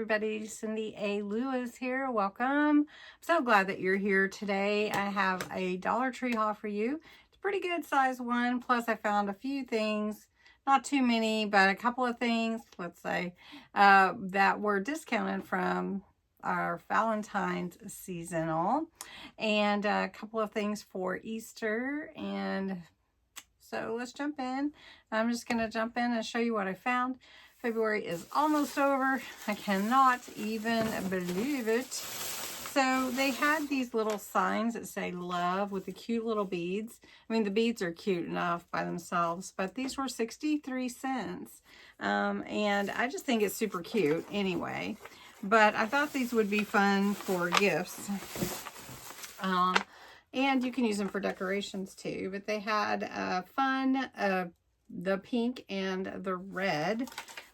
everybody. Cindy A. Lewis here. Welcome. I'm so glad that you're here today. I have a Dollar Tree haul for you. It's a pretty good size one. Plus I found a few things, not too many, but a couple of things, let's say, that were discounted from our Valentines seasonal, and a couple of things for Easter. And so let's jump in. I'm just going to jump in and show you what I found. February is almost over. I cannot even believe it. So they had these little signs that say love with the cute little beads. I mean, the beads are cute enough by themselves, but these were 63 cents. And I just think it's super cute anyway. But I thought these would be fun for gifts. And you can use them for decorations too. But they had fun, the pink and the red.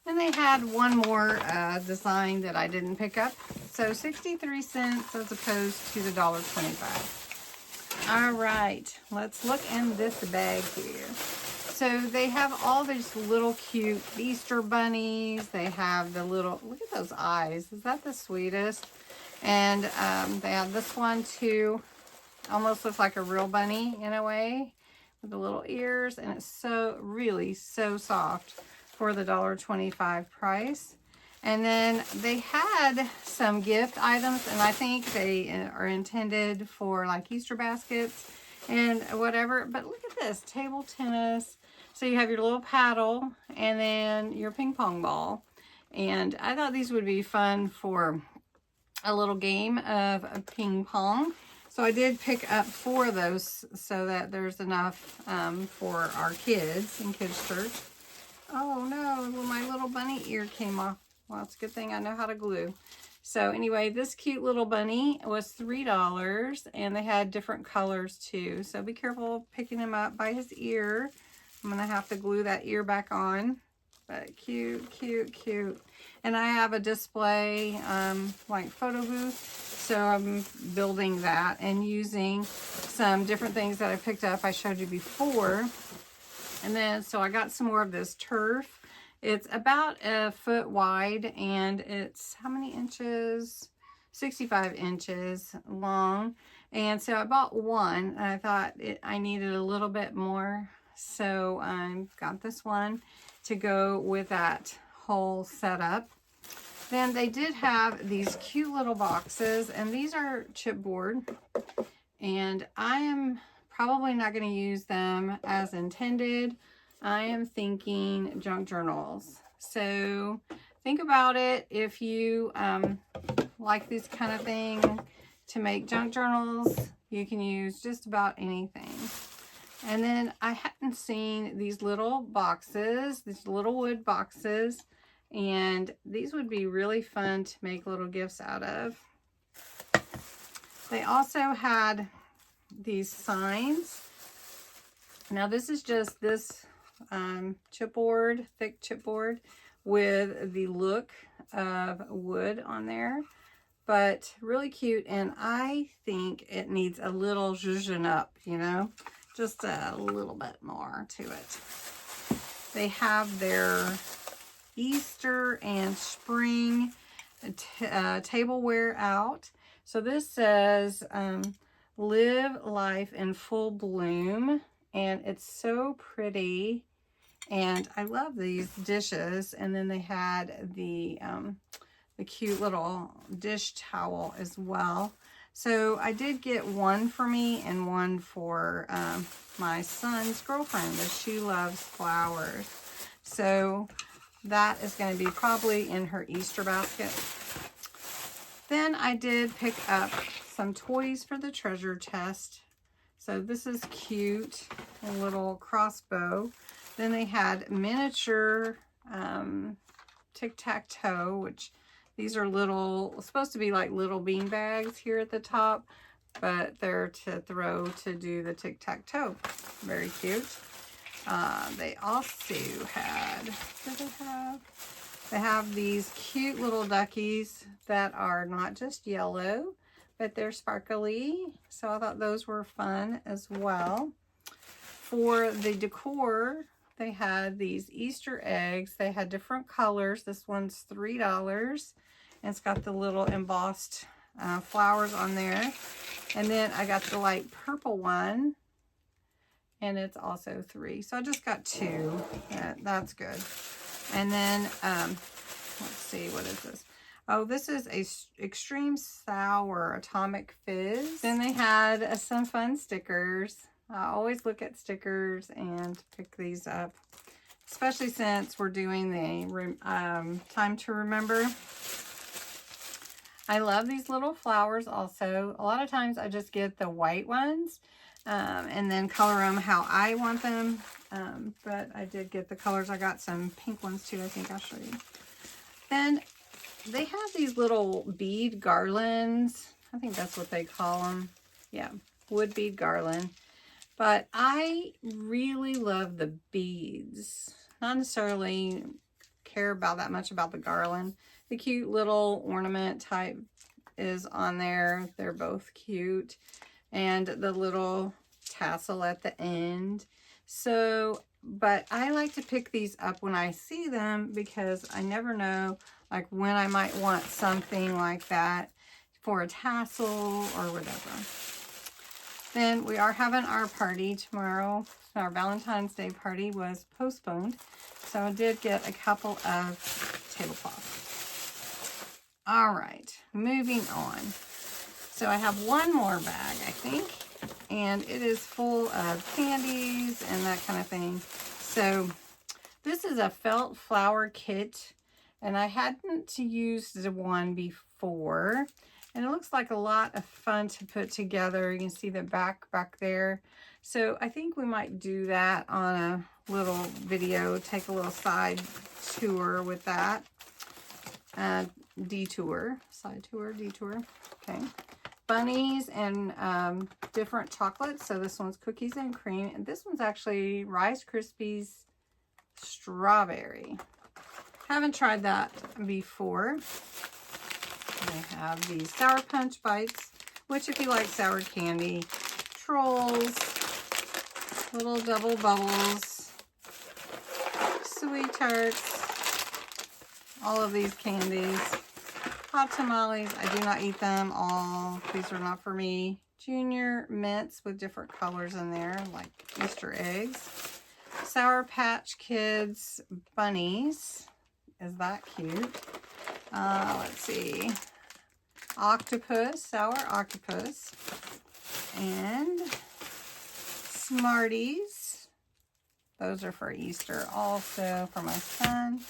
And they had one more design that I didn't pick up. So 63 cents as opposed to the $1.25. All right, let's look in this bag here. So they have all these little cute Easter bunnies. They have the little, look at those eyes. Is that the sweetest? And they have this one too. Almost looks like a real bunny in a way with the little ears. And it's so, really so soft for the $1.25 price. And then they had some gift items, and I think they are intended for like Easter baskets and whatever. But look at this, table tennis. So you have your little paddle and then your ping pong ball. And I thought these would be fun for a little game of ping pong. So I did pick up 4 of those so that there's enough for our kids in kids' church. Oh no, well, my little bunny ear came off. Well, it's a good thing I know how to glue. So anyway, this cute little bunny was $3, and they had different colors too. So be careful picking him up by his ear. I'm gonna have to glue that ear back on. But cute, cute, cute. And I have a display, like photo booth. So I'm building that and using some different things that I picked up. I showed you before. And then, so I got some more of this turf. It's about a foot wide, and it's how many inches? 65 inches long. And so I bought one, and I thought I needed a little bit more. So I got this one to go with that whole setup. Then they did have these cute little boxes, and these are chipboard. And I am probably not going to use them as intended. I am thinking junk journals. So think about it. If you like this kind of thing to make junk journals, you can use just about anything. And then I hadn't seen these little boxes, these little wood boxes, and these would be really fun to make little gifts out of. They also had these signs. Now this is just this chipboard, thick chipboard with the look of wood on there, but really cute. And I think it needs a little zhuzhin up, you know, just a little bit more to it. They have their Easter and spring tableware out. So this says live life in full bloom, and it's so pretty. And I love these dishes. And then they had the cute little dish towel as well. So I did get one for me and one for my son's girlfriend, as she loves flowers. So that is going to be probably in her Easter basket. Then I did pick up some toys for the treasure chest. So this is cute, a little crossbow. Then they had miniature tic-tac-toe, which these are little, supposed to be like little bean bags here at the top, but they're to throw to do the tic-tac-toe. Very cute. They also had, what do they have? They have these cute little duckies that are not just yellow, but they're sparkly. So I thought those were fun as well. For the decor, they had these Easter eggs. They had different colors. This one's $3. And it's got the little embossed flowers on there. And then I got the light purple one, and it's also 3. So I just got 2. That's good. And then, let's see, what is this? Oh, this is a Extreme Sour Atomic Fizz. Then they had some fun stickers. I always look at stickers and pick these up, especially since we're doing the Time to Remember. I love these little flowers also. A lot of times I just get the white ones and then color them how I want them. But I did get the colors. I got some pink ones too, I think I'll show you. Then they have these little bead garlands. I think that's what they call them. Yeah, wood bead garland. But I really love the beads. Not necessarily care about that much about the garland. The cute little ornament type is on there. They're both cute. And the little tassel at the end. So, but I like to pick these up when I see them because I never know like when I might want something like that for a tassel or whatever. Then we are having our party tomorrow. Our Valentine's Day party was postponed. So I did get a couple of tablecloths. All right, moving on. So I have one more bag, I think, and it is full of candies and that kind of thing. So this is a felt flower kit, and I hadn't used the one before. And it looks like a lot of fun to put together. You can see the back there. So I think we might do that on a little video, take a little side tour with that. Detour. Okay. Bunnies and different chocolates. So this one's cookies and cream. And this one's actually Rice Krispies strawberry. Haven't tried that before. They have these Sour Punch Bites, which if you like sour candy, Trolls, little double bubbles, Sweet Tarts, all of these candies, Hot Tamales. I do not eat them all. These are not for me. Junior Mints with different colors in there, like Easter eggs. Sour Patch Kids bunnies. Is that cute? Let's see. Octopus, sour octopus. And Smarties. Those are for Easter also for my son.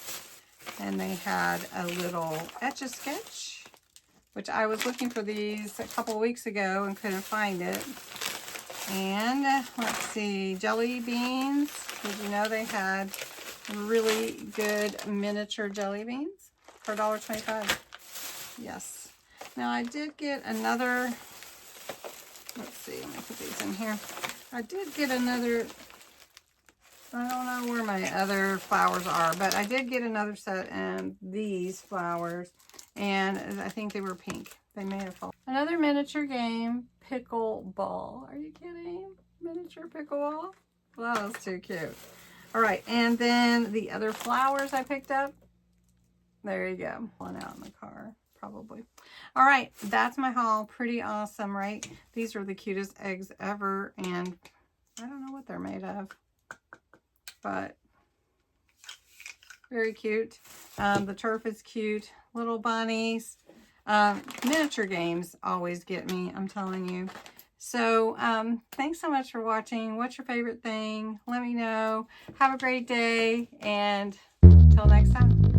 And they had a little Etch-a-Sketch, which I was looking for these a couple weeks ago and couldn't find it. And let's see, jelly beans. Did you know they had really good miniature jelly beans for $1.25? Yes. Now I did get another, let's see, let me put these in here. I did get another, I don't know where my other flowers are, but I did get another set and these flowers, and I think they were pink. They may have fallen. Another miniature game, pickleball. Are you kidding? Miniature pickleball? Well, that was too cute. All right, and then the other flowers I picked up. There you go. One out in the car, probably. All right, that's my haul. Pretty awesome, right? These are the cutest eggs ever, and I don't know what they're made of, but very cute. The turf is cute. Little bunnies. Miniature games always get me, I'm telling you. So thanks so much for watching. What's your favorite thing? Let me know. Have a great day, and until next time.